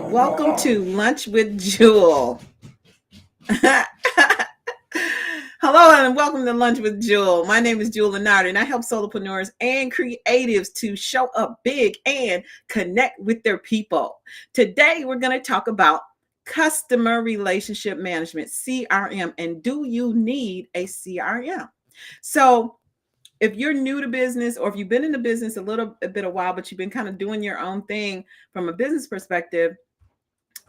Welcome to Lunch with Juhl. Hello and welcome to Lunch with Juhl. My name is Juhl and I help solopreneurs and creatives to show up big and connect with their people. Today, we're going to talk about customer relationship management, CRM, and do you need a CRM? So, if you're new to business or if you've been in the business a bit a while, but you've been kind of doing your own thing from a business perspective,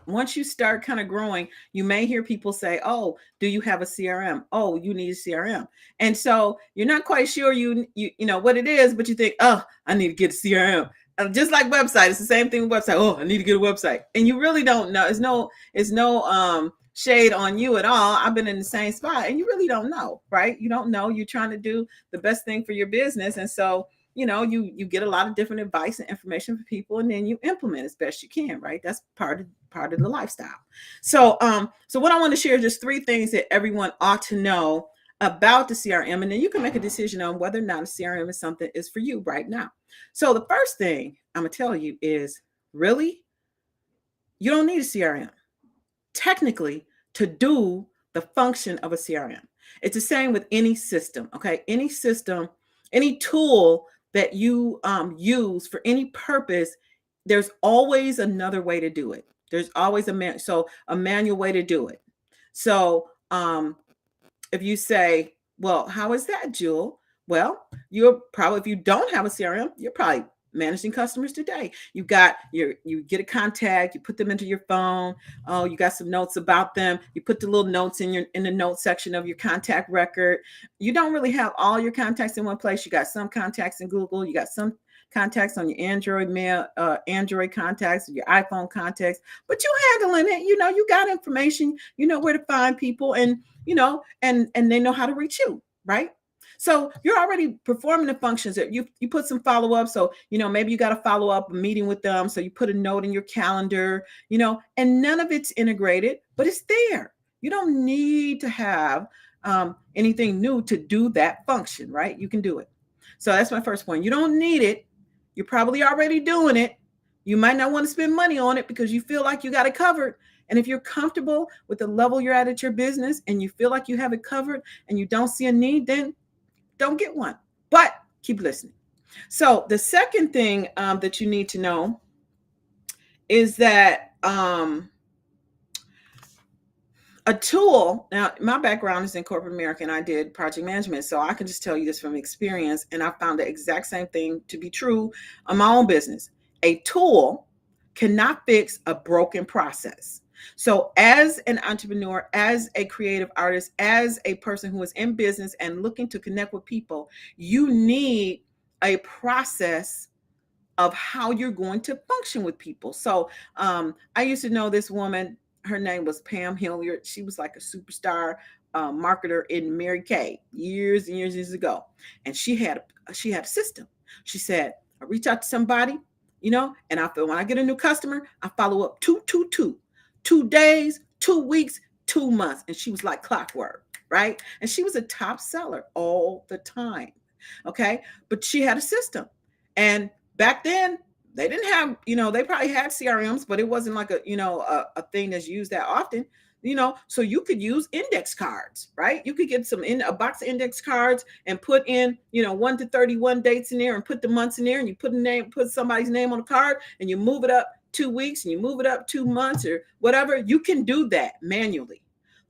once you start kind of growing, you may hear people say, "Oh, do you have a CRM? Oh, you need a CRM." And so you're not quite sure you know what it is, but you think, "Oh, I need to get a CRM." Just like website, it's the same thing with website. Oh, I need to get a website, and you really don't know. It's no shade on you at all. I've been in the same spot, and you really don't know, right? You don't know. You're trying to do the best thing for your business, and so you get a lot of different advice and information for people, and then you implement as best you can, right? That's part of the lifestyle. So what I want to share is just three things that everyone ought to know about the CRM, and then you can make a decision on whether or not a CRM is something is for you right now. So the first thing I'm gonna tell you is, really, you don't need a CRM technically to do the function of a CRM. It's the same with any system, okay? Any system, any tool that you use for any purpose, there's always another way to do it. There's always a manual way to do it. So if you say, well, how is that, Juhl? Well, you're probably, if you don't have a CRM, you're probably managing customers today. You get a contact, you put them into your phone. Oh, you got some notes about them. You put the little notes in the note section of your contact record. You don't really have all your contacts in one place. You got some contacts in Google. You got some contacts on your Android contacts, your iPhone contacts, but you handling it. You got information. You know where to find people, and and they know how to reach you, right? So you're already performing the functions that you put some follow up. So, maybe you got to follow up a meeting with them. So you put a note in your calendar, and none of it's integrated, but it's there. You don't need to have anything new to do that function, right? You can do it. So that's my first point. You don't need it. You're probably already doing it. You might not want to spend money on it because you feel like you got it covered. And if you're comfortable with the level you're at your business and you feel like you have it covered and you don't see a need, then don't get one. But keep listening. So the second thing that you need to know is that a tool. Now, my background is in corporate America, and I did project management, so I can just tell you this from experience. And I found the exact same thing to be true on my own business. A tool cannot fix a broken process. So, as an entrepreneur, as a creative artist, as a person who is in business and looking to connect with people, you need a process of how you're going to function with people. So, I used to know this woman. Her name was Pam Hilliard. She was like a superstar marketer in Mary Kay years and years ago, and she had a system. She said, I reach out to somebody, and I feel when I get a new customer, I follow up 2 days, 2 weeks, 2 months. And she was like clockwork, right? And she was a top seller all the time. Okay. But she had a system. And back then, they didn't have, they probably had CRMs, but it wasn't like a thing that's used that often. So you could use index cards, right? You could get a box of index cards and put in 1 to 31 dates in there and put the months in there, and you put somebody's name on the card, and you move it up 2 weeks and you move it up 2 months or whatever. You can do that manually.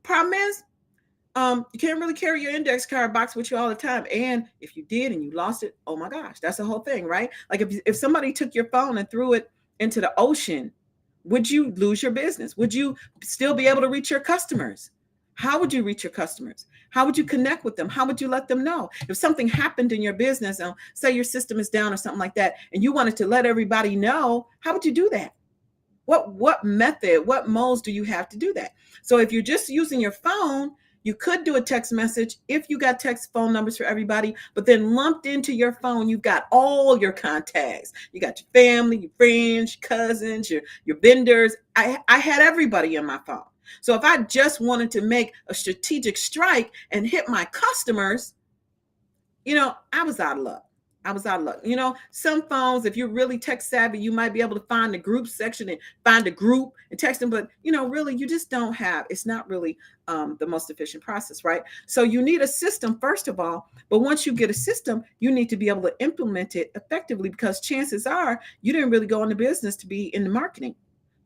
Problem is, you can't really carry your index card box with you all the time. And if you did and you lost it, oh my gosh, that's the whole thing, right? Like if somebody took your phone and threw it into the ocean, would you lose your business? Would you still be able to reach your customers? How would you reach your customers? How would you connect with them? How would you let them know? If something happened in your business, say your system is down or something like that, and you wanted to let everybody know, how would you do that? What method, what modes do you have to do that? So if you're just using your phone, you could do a text message if you got text phone numbers for everybody, but then lumped into your phone, you've got all your contacts. You got your family, your friends, your cousins, your vendors. I had everybody in my phone. So if I just wanted to make a strategic strike and hit my customers, I was out of luck. I was out of luck. Some phones, if you're really tech savvy, you might be able to find the group section and find a group and text them. But, really, you just don't have, it's not really the most efficient process, right? So you need a system, first of all. But once you get a system, you need to be able to implement it effectively, because chances are you didn't really go into business to be in the marketing.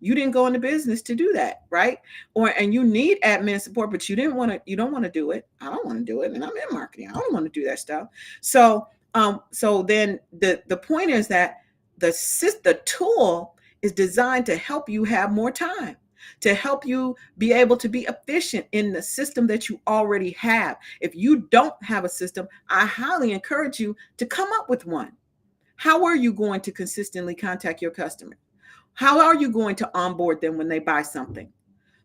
You didn't go into business to do that, right? And you need admin support, but you don't want to do it. I don't want to do it. And I'm in marketing. I don't want to do that stuff. So then the point is that the tool is designed to help you have more time, to help you be able to be efficient in the system that you already have. If you don't have a system, I highly encourage you to come up with one. How are you going to consistently contact your customer? How are you going to onboard them when they buy something?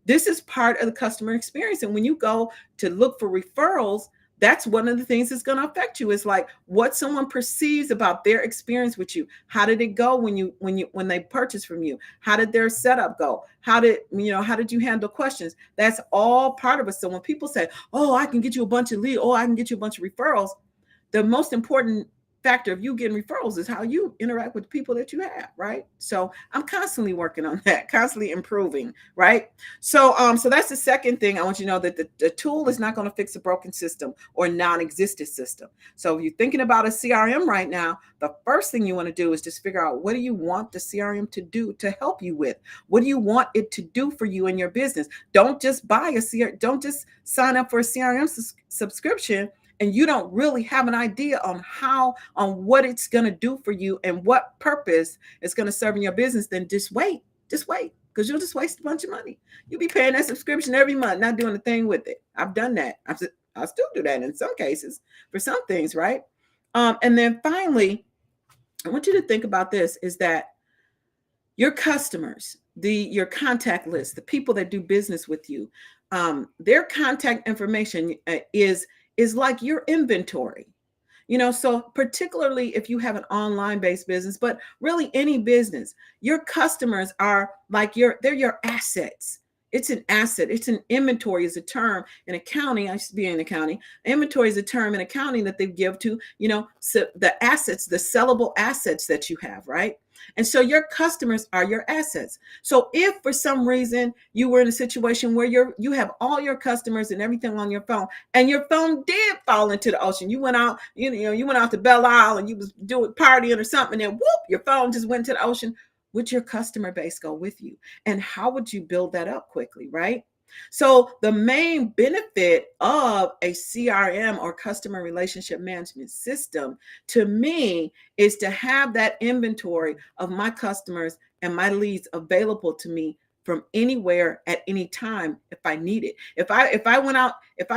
This is part of the customer experience. And when you go to look for referrals, that's one of the things that's going to affect you. Is like what someone perceives about their experience with you. How did it go when they purchased from you? How did their setup go? How did you handle questions? That's all part of it. So when people say, "Oh, I can get you a bunch of leads," "Oh, I can get you a bunch of referrals," the most important factor of you getting referrals is how you interact with the people that you have, right? So I'm constantly working on that, constantly improving, right? So that's the second thing. I want you to know that the tool is not going to fix a broken system or non-existent system. So if you're thinking about a CRM right now, the first thing you want to do is just figure out, what do you want the CRM to do to help you with? What do you want it to do for you in your business? Don't just buy a CRM, don't just sign up for a CRM subscription and you don't really have an idea on what it's going to do for you and what purpose it's going to serve in your business. Then just wait, because you'll just waste a bunch of money. You'll be paying that subscription every month, not doing a thing with it. I've done that. I still do that in some cases for some things, right? And then finally, I want you to think about this, is that your customers, your contact list, the people that do business with you, their contact information is like your inventory. So particularly if you have an online based business, but really any business, your customers are like they're your assets. It's an asset. It's an inventory is a term in accounting. I used to be in accounting. Inventory is a term in accounting that they give to, so the assets, the sellable assets that you have, right? And so your customers are your assets. So if for some reason you were in a situation where you have all your customers and everything on your phone, and your phone did fall into the ocean, you went out, you went out to Belle Isle and you was doing partying or something, and whoop, your phone just went to the ocean. Would your customer base go with you? And how would you build that up quickly, right? So the main benefit of a CRM or customer relationship management system to me is to have that inventory of my customers and my leads available to me from anywhere at any time if I need it. If I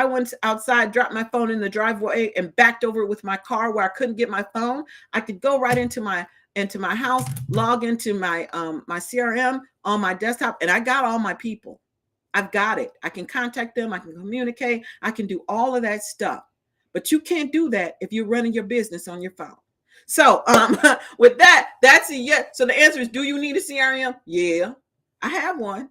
went outside, dropped my phone in the driveway and backed over with my car where I couldn't get my phone, I could go right into my house, log into my CRM on my desktop, and I got all my people. I've got it. I can contact them. I can communicate. I can do all of that stuff. But you can't do that if you're running your business on your phone. So with that, that's a yes. So the answer is, do you need a CRM? Yeah, I have one,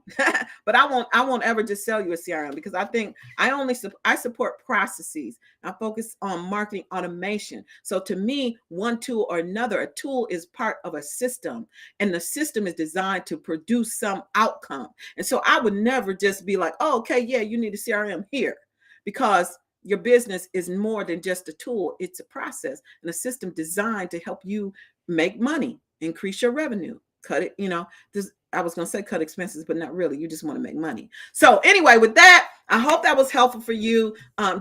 but I won't ever just sell you a CRM, because I think I support processes. I focus on marketing automation. So to me, one tool or another, a tool is part of a system, and the system is designed to produce some outcome. And so I would never just be like, oh, okay, yeah, you need a CRM here, because your business is more than just a tool. It's a process and a system designed to help you make money, increase your revenue, cut it, I was going to say cut expenses, but not really. You just want to make money. So anyway, with that, I hope that was helpful for you.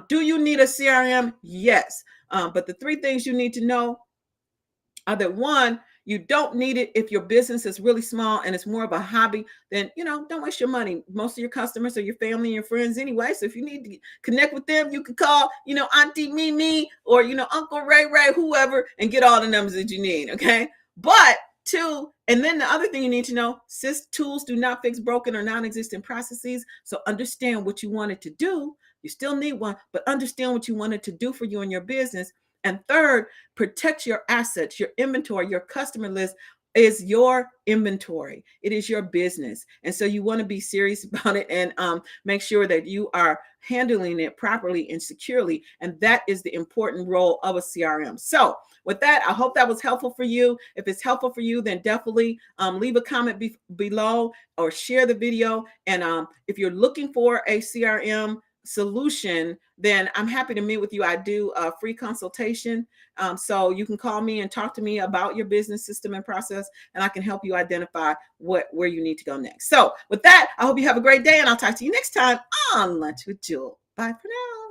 Do you need a CRM? Yes. But the three things you need to know are that, one, you don't need it if your business is really small and it's more of a hobby. Then, don't waste your money. Most of your customers are your family and your friends anyway. So if you need to connect with them, you can call, Auntie Mimi or, Uncle Ray, whoever, and get all the numbers that you need. Okay. But two, and then the other thing you need to know, tools do not fix broken or non-existent processes. So understand what you want it to do. You still need one, but understand what you want it to do for you and your business. And third, protect your assets, your inventory, your customer list is your inventory. It is your business. And so you want to be serious about it and make sure that you are handling it properly and securely. And that is the important role of a CRM. So with that, I hope that was helpful for you. If it's helpful for you, then definitely leave a comment below or share the video. And if you're looking for a CRM solution, then I'm happy to meet with you. I do a free consultation. So you can call me and talk to me about your business system and process, and I can help you identify where you need to go next. So with that, I hope you have a great day, and I'll talk to you next time on Lunch with Juhl. Bye for now.